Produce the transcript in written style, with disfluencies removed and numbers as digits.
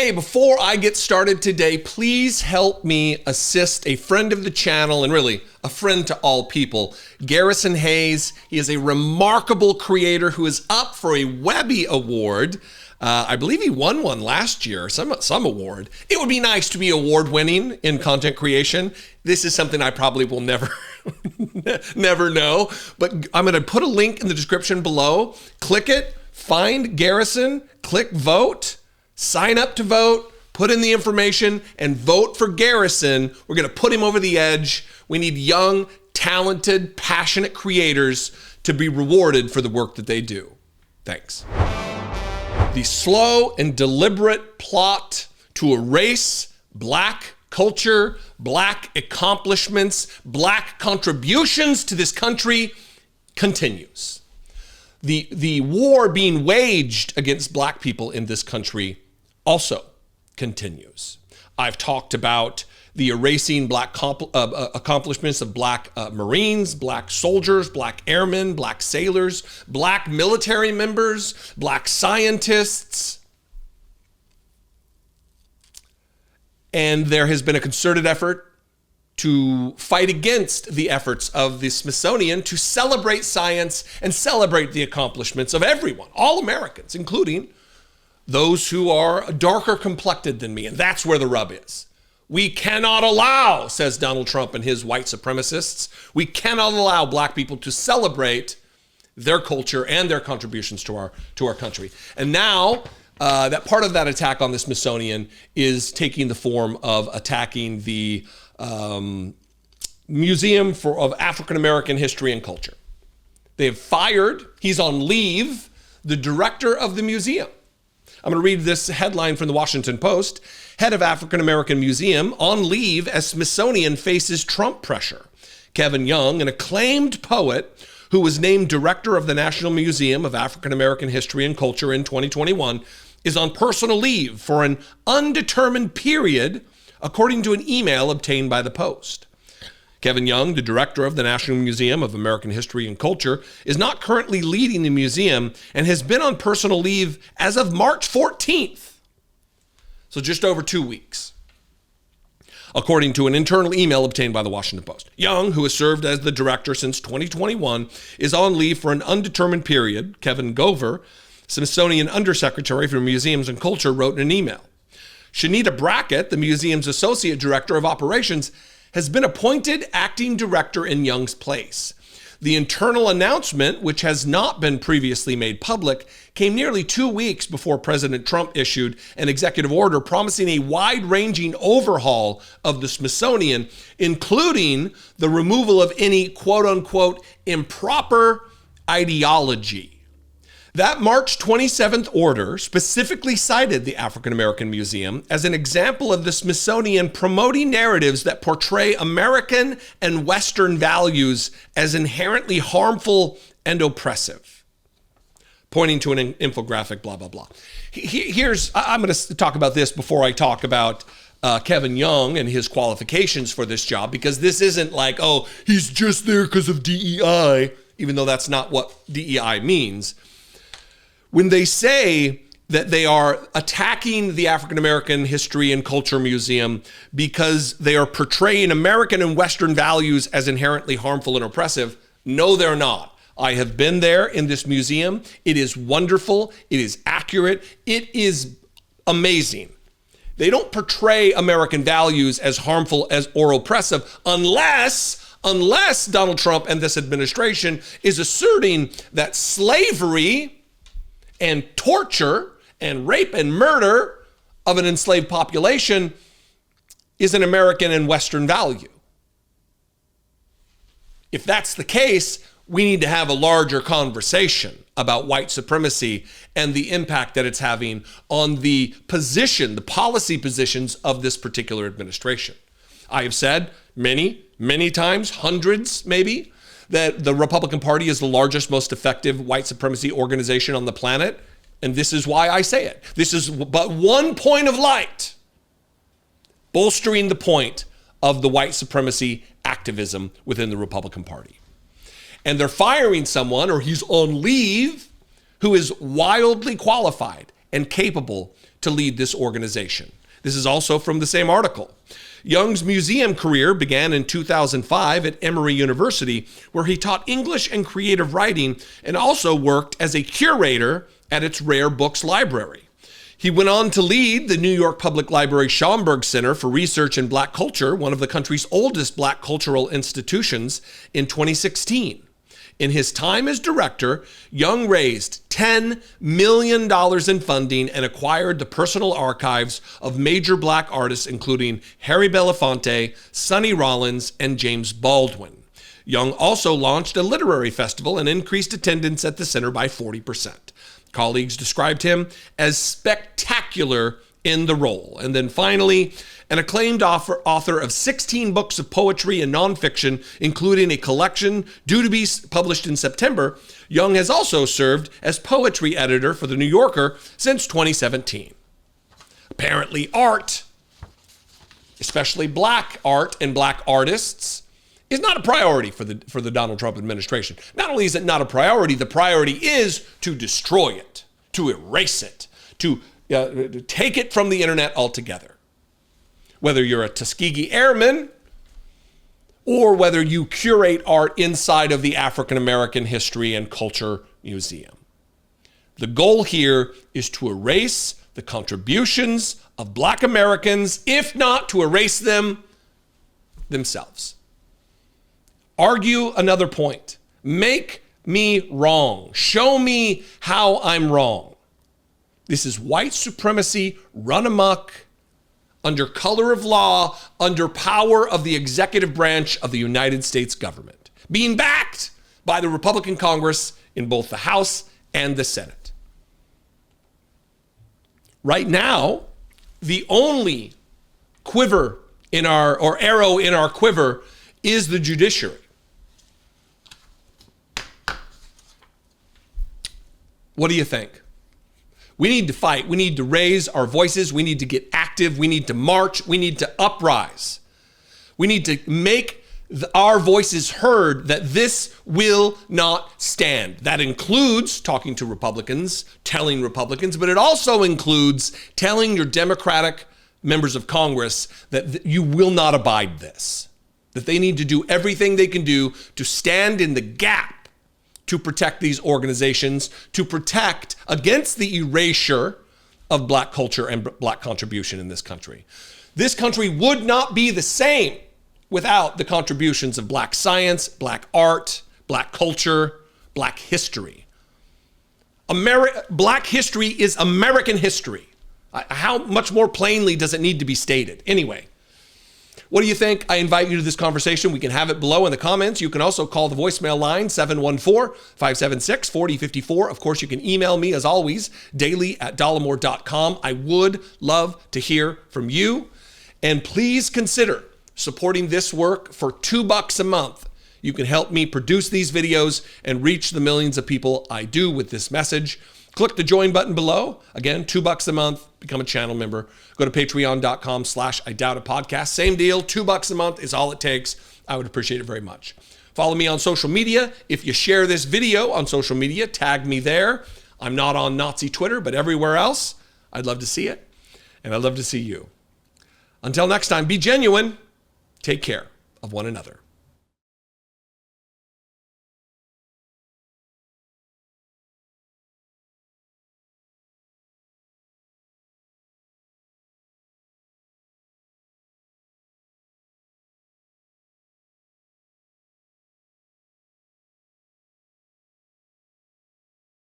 Hey, before I get started today, please help me assist a friend of the channel and really a friend to all people, Garrison Hayes. He is a remarkable creator who is up for a Webby Award. I believe he won one last year, some award. It would be nice to be award winning in content creation. This is something I probably will never know, but I'm going to put a link in the description below. Click it, find Garrison, click vote. Sign up to vote, put in the information, and vote for Garrison. We're going to put him over the edge. We need young, talented, passionate creators to be rewarded for the work that they do. Thanks. The slow and deliberate plot to erase Black culture, Black accomplishments, Black contributions to this country continues. The war being waged against Black people in this country also continues. I've talked about the erasing Black accomplishments of Black Marines, Black soldiers, Black airmen, Black sailors, Black military members, Black scientists. And there has been a concerted effort to fight against the efforts of the Smithsonian to celebrate science and celebrate the accomplishments of everyone, all Americans, including those who are darker complected than me. And that's where the rub is. We cannot allow, says Donald Trump and his white supremacists, we cannot allow Black people to celebrate their culture and their contributions to our country. And now that part of that attack on the Smithsonian is taking the form of attacking the Museum of African American History and Culture. They have fired, he's on leave, the director of the museum. I'm going to read this headline from the Washington Post. Head of African American Museum on leave as Smithsonian faces Trump pressure. Kevin Young, an acclaimed poet who was named director of the National Museum of African American History and Culture in 2021, is on personal leave for an undetermined period, according to an email obtained by the Post. Kevin Young, the director of the National Museum of American History and Culture, is not currently leading the museum and has been on personal leave as of March 14th. So just over 2 weeks. According to an internal email obtained by the Washington Post. Young, who has served as the director since 2021, is on leave for an undetermined period. Kevin Gover, Smithsonian Undersecretary for Museums and Culture, wrote in an email. Shanita Brackett, the museum's Associate Director of Operations, has been appointed acting director in Young's place. The internal announcement, which has not been previously made public, came nearly 2 weeks before President Trump issued an executive order promising a wide-ranging overhaul of the Smithsonian, including the removal of any quote-unquote improper ideology. That March 27th order specifically cited the African American Museum as an example of the Smithsonian promoting narratives that portray American and Western values as inherently harmful and oppressive, pointing to an infographic, blah, blah, blah. I'm going to talk about this before I talk about Kevin Young and his qualifications for this job, because this isn't like, oh, he's just there because of DEI, even though that's not what DEI means. When they say that they are attacking the African American History and Culture Museum because they are portraying American and Western values as inherently harmful and oppressive, no, they're not. I have been there in this museum. It is wonderful. It is accurate. It is amazing. They don't portray American values as harmful or oppressive unless Donald Trump and this administration is asserting that slavery and torture and rape and murder of an enslaved population is an American and Western value. If that's the case, we need to have a larger conversation about white supremacy and the impact that it's having on the policy positions of this particular administration. I have said many, many times, hundreds maybe, that the Republican Party is the largest, most effective white supremacy organization on the planet. And this is why I say it. This is but one point of light, bolstering the point of the white supremacy activism within the Republican Party. And they're firing someone, or he's on leave, who is wildly qualified and capable to lead this organization. This is also from the same article. Young's museum career began in 2005 at Emory University, where he taught English and creative writing and also worked as a curator at its rare books library. He went on to lead the New York Public Library Schomburg Center for Research in Black Culture, one of the country's oldest black cultural institutions, in 2016. In his time as director, Young raised $10 million in funding and acquired the personal archives of major black artists, including Harry Belafonte, Sonny Rollins, and James Baldwin. Young also launched a literary festival and increased attendance at the center by 40%. Colleagues described him as spectacular in the role. And then finally, an acclaimed author of 16 books of poetry and nonfiction, including a collection due to be published in September, Young has also served as poetry editor for The New Yorker since 2017. Apparently, art, especially black art and black artists, is not a priority for the Donald Trump administration. Not only is it not a priority, the priority is to destroy it, to erase it, to take it from the internet altogether. Whether you're a Tuskegee Airman or whether you curate art inside of the African American History and Culture Museum. The goal here is to erase the contributions of Black Americans, if not to erase them themselves. Argue another point. Make me wrong. Show me how I'm wrong. This is white supremacy run amok, under color of law, under power of the executive branch of the United States government, being backed by the Republican Congress in both the House and the Senate. Right now, the only quiver in our, or arrow in our quiver, is the judiciary. What do you think? We need to fight. We need to raise our voices. We need to get active. We need to march. We need to uprise. We need to make our voices heard that this will not stand. That includes talking to Republicans, telling Republicans, but it also includes telling your Democratic members of Congress that you will not abide this, that they need to do everything they can do to stand in the gap to protect these organizations, to protect against the erasure of black culture and black contribution in this country. This country would not be the same without the contributions of black science, black art, black culture, black history. Black history is American history. How much more plainly does it need to be stated? Anyway, what do you think? I invite you to this conversation. We can have it below in the comments. You can also call the voicemail line 714-576-4054. Of course, you can email me as always, daily@dollemore.com. I would love to hear from you. And please consider supporting this work for $2 a month. You can help me produce these videos and reach the millions of people I do with this message. Click the join button below. Again, $2 a month, become a channel member. Go to patreon.com/IDoubtItPodcast. Same deal, $2 a month is all it takes. I would appreciate it very much. Follow me on social media. If you share this video on social media, tag me there. I'm not on Nazi Twitter, but everywhere else, I'd love to see it. And I'd love to see you. Until next time, be genuine. Take care of one another.